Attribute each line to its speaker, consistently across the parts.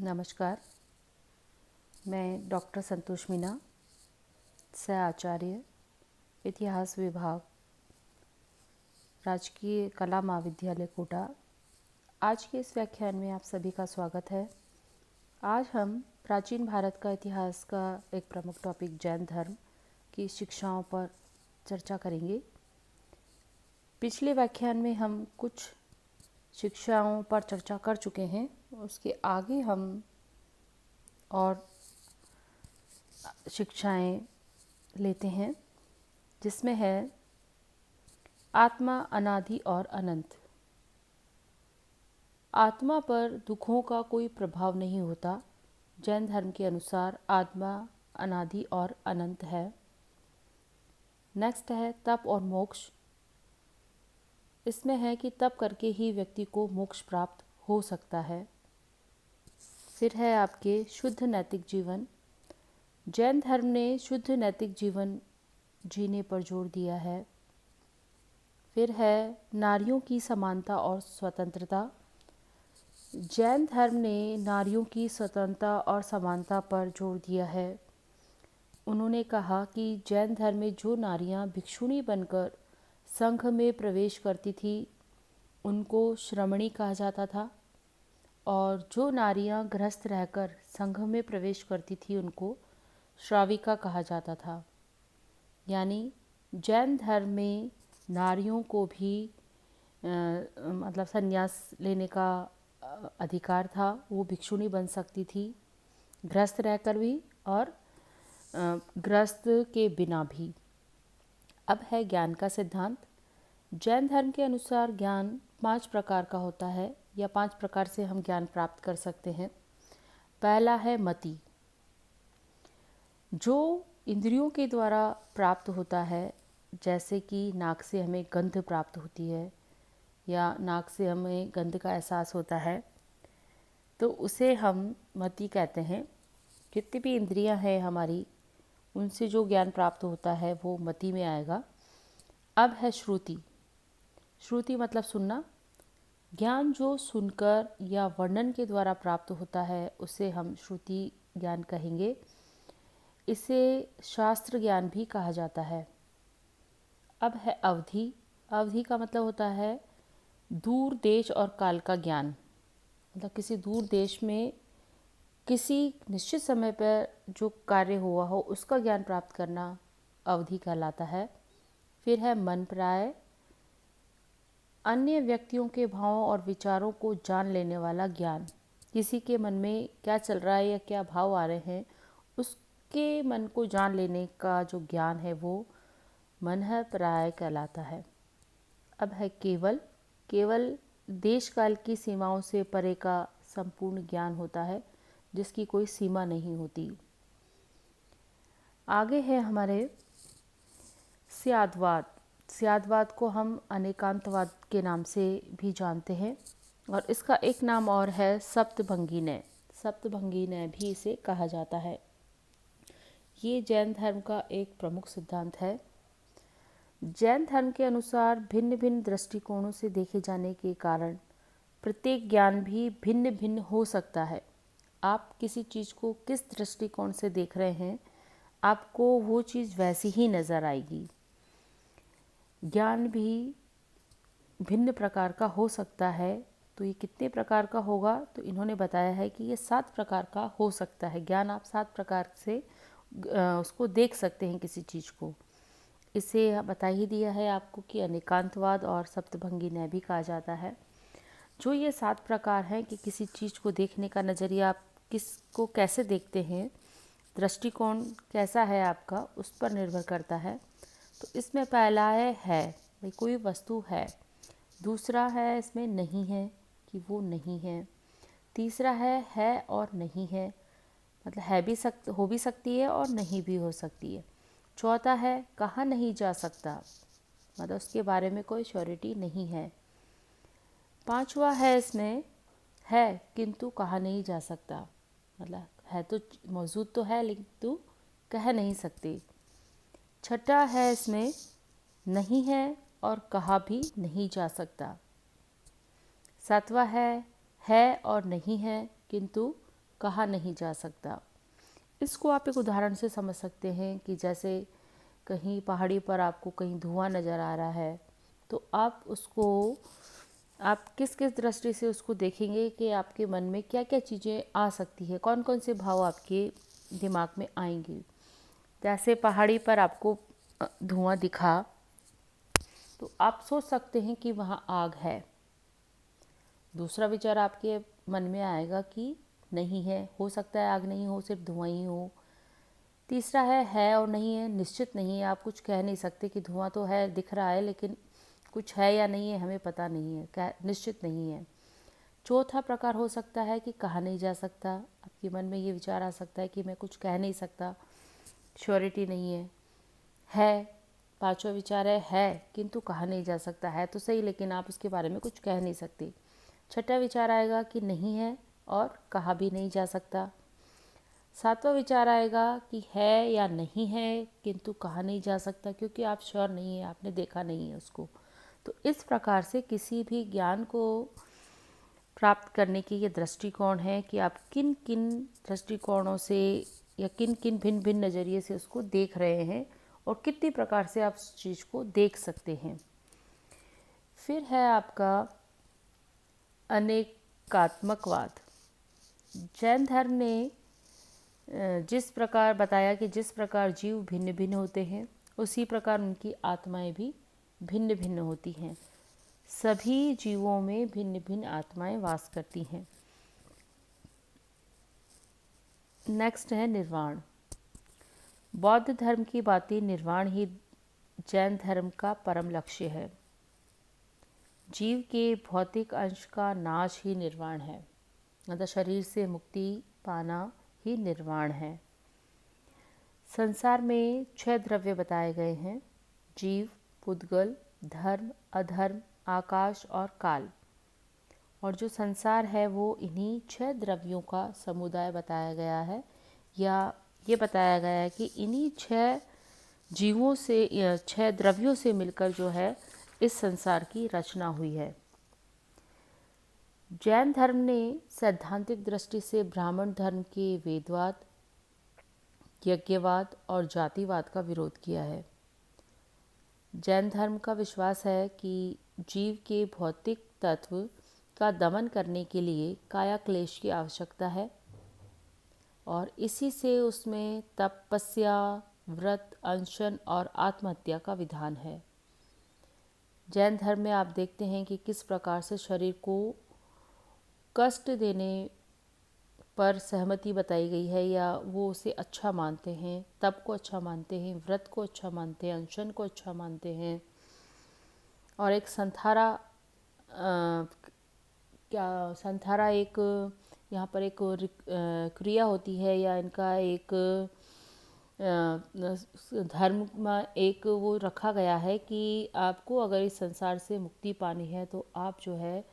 Speaker 1: नमस्कार। मैं डॉक्टर संतोष मीना, सह आचार्य, इतिहास विभाग, राजकीय कला महाविद्यालय कोटा। आज के इस व्याख्यान में आप सभी का स्वागत है। आज हम प्राचीन भारत का इतिहास का एक प्रमुख टॉपिक जैन धर्म की शिक्षाओं पर चर्चा करेंगे। पिछले व्याख्यान में हम कुछ शिक्षाओं पर चर्चा कर चुके हैं। उसके आगे हम और शिक्षाएं लेते हैं, जिसमें है आत्मा अनादि और अनंत। आत्मा पर दुखों का कोई प्रभाव नहीं होता। जैन धर्म के अनुसार आत्मा अनादि और अनंत है। नेक्स्ट है तप और मोक्ष। इसमें है कि तप करके ही व्यक्ति को मोक्ष प्राप्त हो सकता है। फिर है आपके शुद्ध नैतिक जीवन। जैन धर्म ने शुद्ध नैतिक जीवन जीने पर जोर दिया है। फिर है नारियों की समानता और स्वतंत्रता। जैन धर्म ने नारियों की स्वतंत्रता और समानता पर जोर दिया है। उन्होंने कहा कि जैन धर्म में जो नारियां भिक्षुणी बनकर संघ में प्रवेश करती थी उनको श्रमणी कहा जाता था, और जो नारियां गृहस्थ रहकर संघ में प्रवेश करती थी उनको श्राविका कहा जाता था। यानी जैन धर्म में नारियों को भी मतलब संन्यास लेने का अधिकार था। वो भिक्षुणी बन सकती थी, गृहस्थ रहकर भी और गृहस्थ के बिना भी। अब है ज्ञान का सिद्धांत। जैन धर्म के अनुसार ज्ञान 5 प्रकार का होता है, या 5 प्रकार से हम ज्ञान प्राप्त कर सकते हैं। पहला है मति, जो इंद्रियों के द्वारा प्राप्त होता है। जैसे कि नाक से हमें गंध प्राप्त होती है, या नाक से हमें गंध का एहसास होता है, तो उसे हम मति कहते हैं। जितनी भी इंद्रियां हैं हमारी, उनसे जो ज्ञान प्राप्त होता है वो मति में आएगा। अब है श्रुति। श्रुति मतलब सुनना। ज्ञान जो सुनकर या वर्णन के द्वारा प्राप्त होता है उसे हम श्रुति ज्ञान कहेंगे। इसे शास्त्र ज्ञान भी कहा जाता है। अब है अवधि। अवधि का मतलब होता है दूर देश और काल का ज्ञान। मतलब किसी दूर देश में किसी निश्चित समय पर जो कार्य हुआ हो उसका ज्ञान प्राप्त करना अवधि कहलाता है। फिर है मन प्राय, अन्य व्यक्तियों के भावों और विचारों को जान लेने वाला ज्ञान। किसी के मन में क्या चल रहा है या क्या भाव आ रहे हैं, उसके मन को जान लेने का जो ज्ञान है वो मन है प्राय कहलाता है। अब है केवल। केवल देश काल की सीमाओं से परे का संपूर्ण ज्ञान होता है, जिसकी कोई सीमा नहीं होती। आगे है हमारे स्यादवाद। स्यादवाद को हम अनेकांतवाद के नाम से भी जानते हैं, और इसका एक नाम और है सप्तभंगी न्याय। सप्तभंगी न्याय भी इसे कहा जाता है। ये जैन धर्म का एक प्रमुख सिद्धांत है। जैन धर्म के अनुसार भिन्न भिन्न दृष्टिकोणों से देखे जाने के कारण प्रत्येक ज्ञान भी भिन्न भिन्न हो सकता है। आप किसी चीज़ को किस दृष्टिकोण से देख रहे हैं, आपको वो चीज़ वैसी ही नज़र आएगी। ज्ञान भी भिन्न प्रकार का हो सकता है। तो ये कितने प्रकार का होगा, तो इन्होंने बताया है कि ये 7 प्रकार का हो सकता है। ज्ञान आप 7 प्रकार से उसको देख सकते हैं किसी चीज़ को। इसे बता ही दिया है आपको कि अनेकांतवाद और सप्तभंगी न्याय भी कहा जाता है। जो ये 7 प्रकार हैं कि किसी चीज़ को देखने का नज़रिया आप किसको कैसे देखते हैं, दृष्टिकोण कैसा है आपका, उस पर निर्भर करता है। तो इसमें पहला है भाई कोई वस्तु है। दूसरा है इसमें नहीं है, कि वो नहीं है। तीसरा है और नहीं है, मतलब हो भी सकती है और नहीं भी हो सकती है। चौथा है कहा नहीं जा सकता, मतलब उसके बारे में कोई श्योरिटी नहीं है। पांचवा है इसमें है किंतु कहा नहीं जा सकता, मतलब है तो मौजूद तो है लेकिन तू कह नहीं सकती। छठा है इसमें नहीं है और कहा भी नहीं जा सकता। सातवां है और नहीं है किंतु कहा नहीं जा सकता। इसको आप एक उदाहरण से समझ सकते हैं कि जैसे कहीं पहाड़ी पर आपको कहीं धुआं नज़र आ रहा है, तो आप किस किस दृष्टि से उसको देखेंगे कि आपके मन में क्या क्या चीज़ें आ सकती है, कौन कौन से भाव आपके दिमाग में आएंगे। जैसे पहाड़ी पर आपको धुआं दिखा तो आप सोच सकते हैं कि वहाँ आग है। दूसरा विचार आपके मन में आएगा कि नहीं है, हो सकता है आग नहीं हो, सिर्फ धुआं ही हो। तीसरा है और नहीं है, निश्चित नहीं है, आप कुछ कह नहीं सकते कि धुआं तो है, दिख रहा है, लेकिन कुछ है या नहीं है हमें पता नहीं है, निश्चित नहीं है। चौथा प्रकार हो सकता है कि कहा नहीं जा सकता। आपके मन में ये विचार आ सकता है कि मैं कुछ कह नहीं सकता, श्योरिटी नहीं है। पांचवा विचार है किंतु कहा नहीं जा सकता, है तो सही लेकिन आप उसके बारे में कुछ कह नहीं सकते। छठा विचार आएगा कि नहीं है और कहा भी नहीं जा सकता। सातवां विचार आएगा कि है या नहीं है किंतु कहा नहीं जा सकता, क्योंकि आप श्योर नहीं है, आपने देखा नहीं है उसको। तो इस प्रकार से किसी भी ज्ञान को प्राप्त करने की ये दृष्टिकोण है कि आप किन किन दृष्टिकोणों से या किन किन भिन्न भिन्न नज़रिए से उसको देख रहे हैं और कितनी प्रकार से आप उस चीज़ को देख सकते हैं। फिर है आपका अनेकात्मकवाद। जैन धर्म ने जिस प्रकार बताया कि जिस प्रकार जीव भिन्न भिन्न होते हैं, उसी प्रकार उनकी आत्माएं भी भिन्न भिन्न होती हैं। सभी जीवों में भिन्न भिन्न आत्माएं वास करती हैं। नेक्स्ट है निर्वाण। बौद्ध धर्म की बातें निर्वाण ही जैन धर्म का परम लक्ष्य है। जीव के भौतिक अंश का नाश ही निर्वाण है, मतलब शरीर से मुक्ति पाना ही निर्वाण है। संसार में 6 द्रव्य बताए गए हैं: जीव, पुद्गल, धर्म, अधर्म, आकाश और काल। और जो संसार है वो इन्हीं 6 द्रव्यों का समुदाय बताया गया है, या ये बताया गया है कि इन्हीं 6 जीवों से 6 द्रव्यों से मिलकर जो है इस संसार की रचना हुई है। जैन धर्म ने सैद्धांतिक दृष्टि से ब्राह्मण धर्म के वेदवाद, यज्ञवाद और जातिवाद का विरोध किया है। जैन धर्म का विश्वास है कि जीव के भौतिक तत्व का दमन करने के लिए काया क्लेश की आवश्यकता है और इसी से उसमें तपस्या, व्रत, अनशन और आत्महत्या का विधान है। जैन धर्म में आप देखते हैं कि किस प्रकार से शरीर को कष्ट देने पर सहमति बताई गई है, या वो उसे अच्छा मानते हैं, तप को अच्छा मानते हैं, व्रत को अच्छा मानते हैं, अनशन को अच्छा मानते हैं। और एक संथारा एक यहाँ पर एक क्रिया होती है, या इनका एक धर्म में एक वो रखा गया है कि आपको अगर इस संसार से मुक्ति पानी है तो आप जो है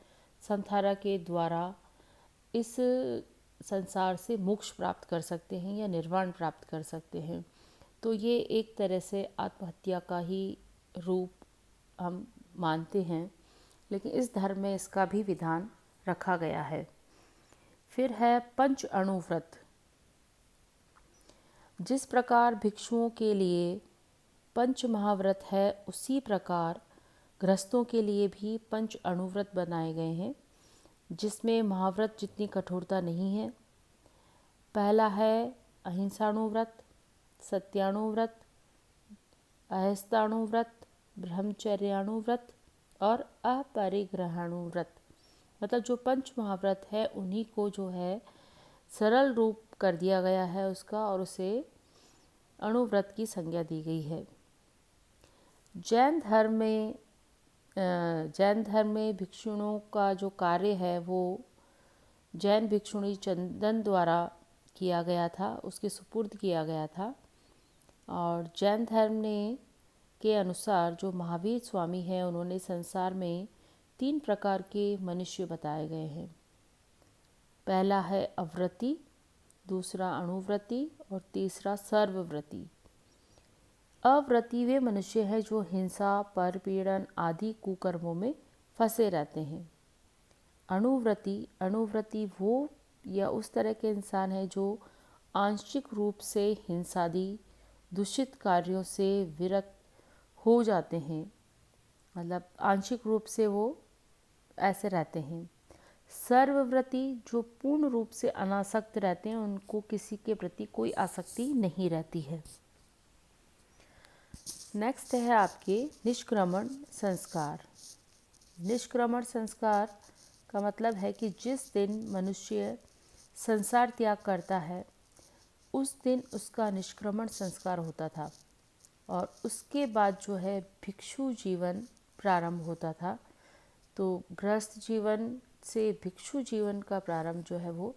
Speaker 1: संथारा के द्वारा इस संसार से मोक्ष प्राप्त कर सकते हैं या निर्वाण प्राप्त कर सकते हैं। तो ये एक तरह से आत्महत्या का ही रूप हम मानते हैं, लेकिन इस धर्म में इसका भी विधान रखा गया है। फिर है पंच अणु व्रत। जिस प्रकार भिक्षुओं के लिए पंच महाव्रत है, उसी प्रकार गृहस्थों के लिए भी पंच अणुव्रत बनाए गए हैं, जिसमें महाव्रत जितनी कठोरता नहीं है। पहला है अहिंसाणुव्रत, सत्याणुव्रत, अहस्ताणुव्रत, ब्रह्मचर्याणुव्रत और अपरिग्रहाणुव्रत। मतलब जो पंच महाव्रत है उन्हीं को जो है सरल रूप कर दिया गया है उसका, और उसे अणुव्रत की संज्ञा दी गई है। जैन धर्म में भिक्षुणों का जो कार्य है वो जैन भिक्षुणी चंदन द्वारा किया गया था, उसके सुपुर्द किया गया था। और जैन धर्म के अनुसार जो महावीर स्वामी हैं उन्होंने संसार में 3 प्रकार के मनुष्य बताए गए हैं। पहला है अव्रती, दूसरा अणुव्रती और तीसरा सर्वव्रती। अव्रती वे मनुष्य हैं जो हिंसा, परपीड़न आदि कुकर्मों में फंसे रहते हैं। अणुव्रती वो या उस तरह के इंसान हैं जो आंशिक रूप से हिंसादी दूषित कार्यों से विरत हो जाते हैं, मतलब आंशिक रूप से वो ऐसे रहते हैं। सर्वव्रती जो पूर्ण रूप से अनासक्त रहते हैं, उनको किसी के प्रति कोई आसक्ति नहीं रहती है। नेक्स्ट है आपके निष्क्रमण संस्कार। निष्क्रमण संस्कार का मतलब है कि जिस दिन मनुष्य संसार त्याग करता है उस दिन उसका निष्क्रमण संस्कार होता था, और उसके बाद जो है भिक्षु जीवन प्रारंभ होता था। तो गृहस्थ जीवन से भिक्षु जीवन का प्रारंभ जो है वो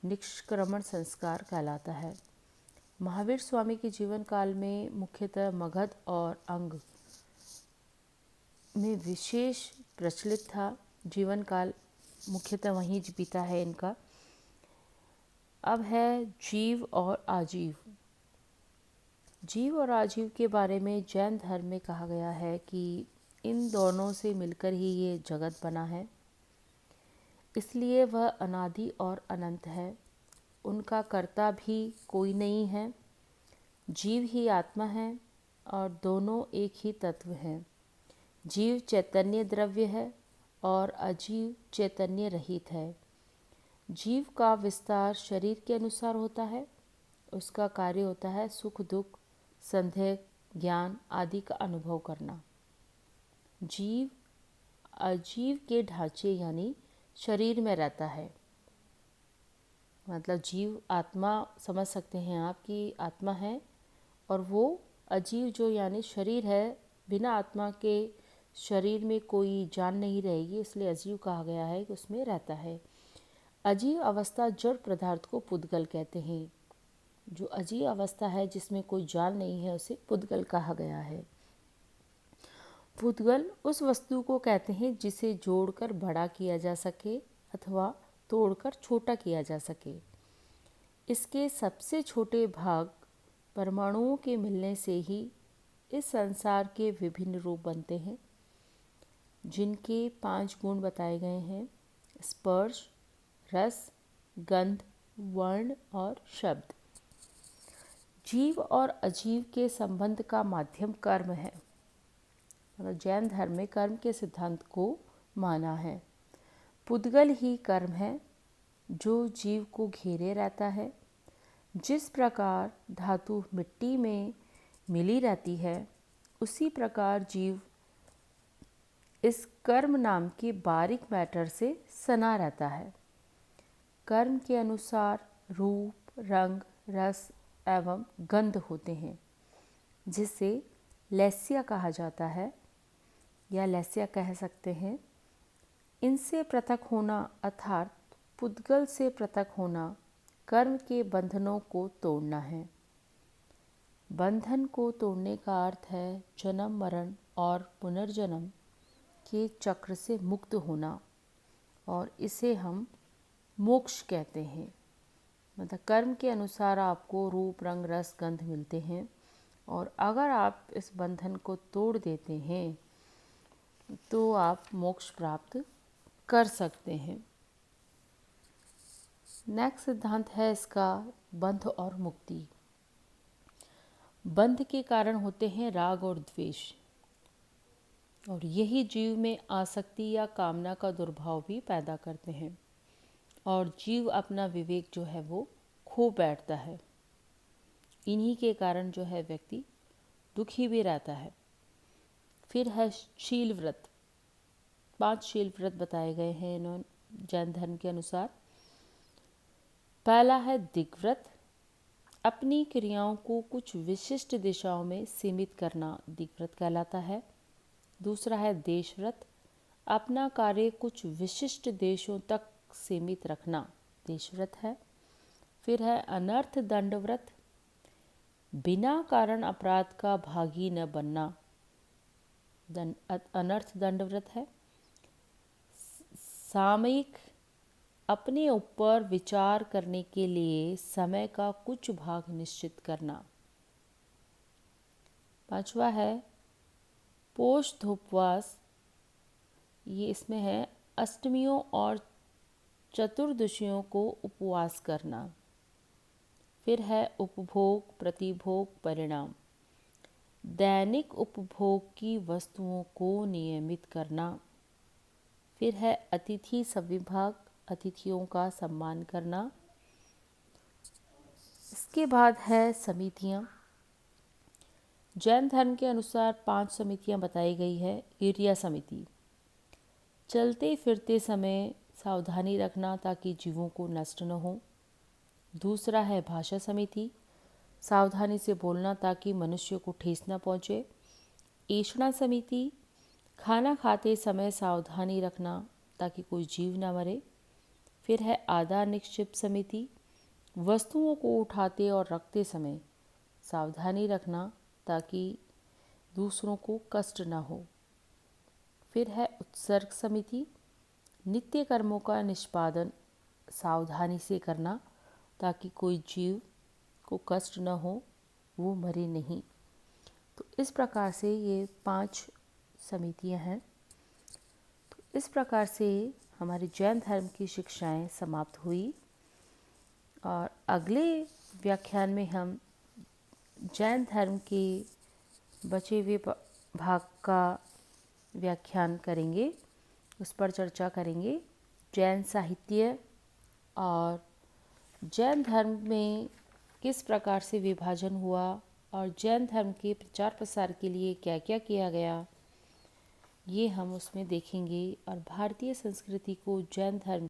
Speaker 1: निष्क्रमण संस्कार कहलाता है। महावीर स्वामी के जीवन काल में मुख्यतः मगध और अंग में विशेष प्रचलित था। जीवन काल मुख्यतः वहीं बीता है इनका। अब है जीव और आजीव। जीव और आजीव के बारे में जैन धर्म में कहा गया है कि इन दोनों से मिलकर ही ये जगत बना है, इसलिए वह अनादि और अनंत है। उनका कर्ता भी कोई नहीं है। जीव ही आत्मा है और दोनों एक ही तत्व हैं। जीव चैतन्य द्रव्य है और अजीव चैतन्य रहित है। जीव का विस्तार शरीर के अनुसार होता है। उसका कार्य होता है सुख दुख, संदेह, ज्ञान आदि का अनुभव करना। जीव अजीव के ढांचे यानी शरीर में रहता है। मतलब जीव आत्मा समझ सकते हैं आप कि आत्मा है, और वो अजीव जो यानी शरीर है, बिना आत्मा के शरीर में कोई जान नहीं रहेगी, इसलिए अजीव कहा गया है कि उसमें रहता है। अजीव अवस्था जड़ पदार्थ को पुद्गल कहते हैं। जो अजीव अवस्था है जिसमें कोई जान नहीं है उसे पुद्गल कहा गया है। पुद्गल उस वस्तु को कहते हैं जिसे जोड़कर बड़ा किया जा सके अथवा तोड़कर छोटा किया जा सके। इसके सबसे छोटे भाग परमाणुओं के मिलने से ही इस संसार के विभिन्न रूप बनते हैं, जिनके 5 गुण बताए गए हैं: स्पर्श, रस, गंध, वर्ण और शब्द। जीव और अजीव के संबंध का माध्यम कर्म है। मतलब जैन धर्म में कर्म के सिद्धांत को माना है। पुद्गल ही कर्म है जो जीव को घेरे रहता है। जिस प्रकार धातु मिट्टी में मिली रहती है, उसी प्रकार जीव इस कर्म नाम के बारीक मैटर से सना रहता है। कर्म के अनुसार रूप, रंग, रस एवं गंध होते हैं, जिसे लैस्या कहा जाता है या लैस्या कह सकते हैं। इनसे पृथक होना अर्थात पुद्गल से पृथक होना कर्म के बंधनों को तोड़ना है। बंधन को तोड़ने का अर्थ है जन्म मरण और पुनर्जन्म के चक्र से मुक्त होना, और इसे हम मोक्ष कहते हैं। मतलब कर्म के अनुसार आपको रूप, रंग, रस, गंध मिलते हैं, और अगर आप इस बंधन को तोड़ देते हैं तो आप मोक्ष प्राप्त कर सकते हैं। नेक्स्ट सिद्धांत है इसका बंध और मुक्ति। बंध के कारण होते हैं राग और द्वेष, और यही जीव में आसक्ति या कामना का दुर्भाव भी पैदा करते हैं, और जीव अपना विवेक जो है वो खो बैठता है। इन्हीं के कारण जो है व्यक्ति दुखी भी रहता है। फिर है शील व्रत। 5 शील व्रत बताए गए हैं इन्होंने जैन धर्म के अनुसार। पहला है दिग्व्रत, अपनी क्रियाओं को कुछ विशिष्ट दिशाओं में सीमित करना दिग्व्रत कहलाता है। दूसरा है देशव्रत, अपना कार्य कुछ विशिष्ट देशों तक सीमित रखना देशव्रत है। फिर है अनर्थ दंड व्रत, बिना कारण अपराध का भागी न बनना अनर्थ दंड व्रत है। सामयिक, अपने ऊपर विचार करने के लिए समय का कुछ भाग निश्चित करना। 5वां है पोषधोपवास, ये इसमें है अष्टमियों और चतुर्दशियों को उपवास करना। फिर है उपभोग, प्रतिभोग, परिणाम। दैनिक उपभोग की वस्तुओं को नियमित करना। फिर है अतिथि सविभाग, अतिथियों का सम्मान करना। इसके बाद है समितियाँ। जैन धर्म के अनुसार 5 समितियाँ बताई गई है। ईर्ष्या समिति, चलते फिरते समय सावधानी रखना ताकि जीवों को नष्ट न हो। दूसरा है भाषा समिति, सावधानी से बोलना ताकि मनुष्य को ठेस न पहुँचे। ऐषणा समिति, खाना खाते समय सावधानी रखना ताकि कोई जीव न मरे। फिर है आदार निक्षेप समिति, वस्तुओं को उठाते और रखते समय सावधानी रखना ताकि दूसरों को कष्ट न हो। फिर है उत्सर्ग समिति, नित्य कर्मों का निष्पादन सावधानी से करना ताकि कोई जीव को कष्ट न हो, वो मरे नहीं। तो इस प्रकार से ये 5 समितियां हैं। तो इस प्रकार से हमारे जैन धर्म की शिक्षाएं समाप्त हुई और अगले व्याख्यान में हम जैन धर्म के बचे हुए भाग का व्याख्यान करेंगे, उस पर चर्चा करेंगे। जैन साहित्य और जैन धर्म में किस प्रकार से विभाजन हुआ और जैन धर्म के प्रचार प्रसार के लिए क्या क्या किया गया, ये हम उसमें देखेंगे। और भारतीय संस्कृति को जैन धर्म